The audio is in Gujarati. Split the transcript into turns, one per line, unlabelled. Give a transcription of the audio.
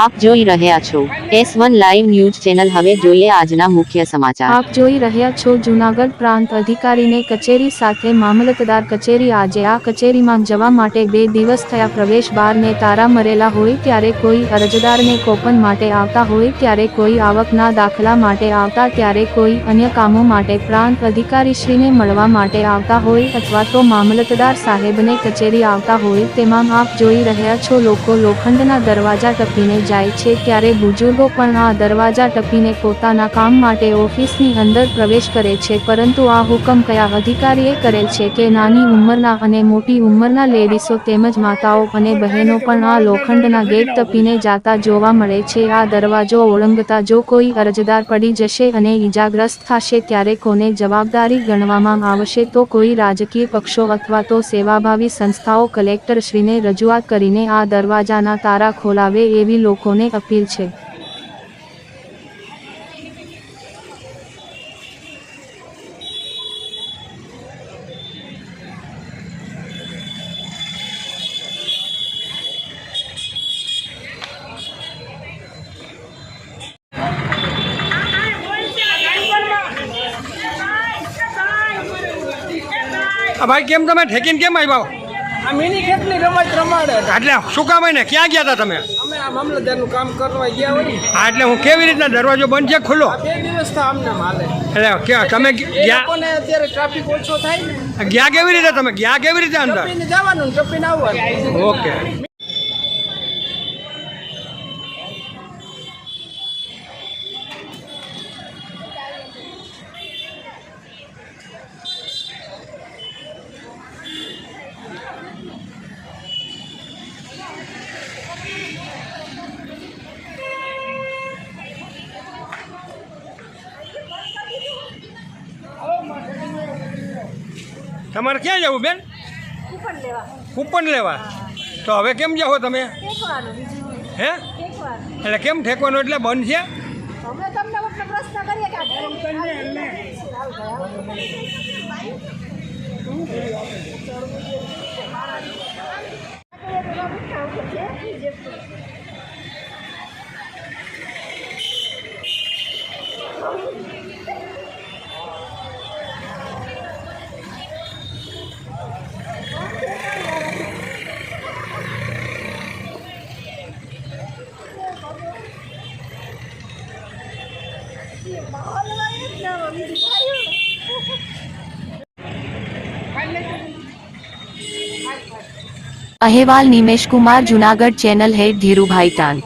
આપ જોઈ રહ્યા છો S1 લાઈવ ન્યૂઝ ચેનલ। હવે જોઈએ આજના મુખ્ય સમાચાર।
આપ જોઈ રહ્યા છો જૂનાગઢ પ્રાંત અધિકારીને કચેરી સાથે મામલતદાર કચેરી। આજે આ કચેરીમાં જવા માટે 2 દિવસ થયા। પ્રવેશ બારને તારા મરેલા હોય ત્યારે કોઈ અરજદારને કોપન માટે આવતા હોય ત્યારે કોઈ આવકના દાખલા માટે આવતા ત્યારે કોઈ અન્ય કામો માટે પ્રાંત અધિકારીશ્રીને મળવા માટે આવતા હોય અથવા તો મામલતદાર સાહેબને કચેરી આવતા હોય। તેમાં આપ જોઈ રહ્યા છો લોકો લોખંડના દરવાજા ટપીને જાય છે ત્યારે બુજુર્ગો પણ આ દરવાજા ટપીને પોતાના કામ માટે ઓફિસની અંદર પ્રવેશ કરે છે। પરંતુ આ હુકમ કયા અધિકારીએ કરેલ છે કે નાની ઉંમરના અને મોટી ઉંમરના લેડીસો તેમજ માતાઓ અને બહેનો પણ આ લોખંડના ગેટ ટપીને જાતા જોવા મળે છે। આ દરવાજો ઓળંગતા જો કોઈ અરજદાર પડી જશે અને ઈજાગ્રસ્ત થશે ત્યારે કોને જવાબદારી ગણવામાં આવશે? તો કોઈ રાજકીય પક્ષો અથવા તો સેવાભાવી સંસ્થાઓ કલેક્ટરશ્રીને રજૂઆત કરીને આ દરવાજાના તારા ખોલાવે એવી લોકોને અપીલ છે।
भाई केम तमे ठेकीने केम આવ્યા?
આ મિની ખેતની રમત રમાડે
એટલે શું કામ હોય ને ક્યાં ગયા હતા તમે?
અમે આ મામલતદારનું કામ કરવા ગયા હોય ને।
હા એટલે હું કેવી રીતના દરવાજો બંધ છે ખુલ્લો?
2 દિવસ તો આમને હાલે
એટલે કે તમે ગયા
કોને અત્યારે ટ્રાફિક ઓછો થાય ને
ગયા કેવી રીતે? તમે ગયા કેવી રીતે અંદર?
ટપીને જવાનું ને ટપીને આવવાનું।
ઓકે તમારે ક્યાં જવું બેન? કૂપન લેવા। તો હવે કેમ જાઓ તમે? હે એટલે કેમ ઠેકવાનું? એટલે બંધ છે?
अहेवाल निमेश कुमार, जूनागढ़ चैनल हेड धीरूभाई टांग।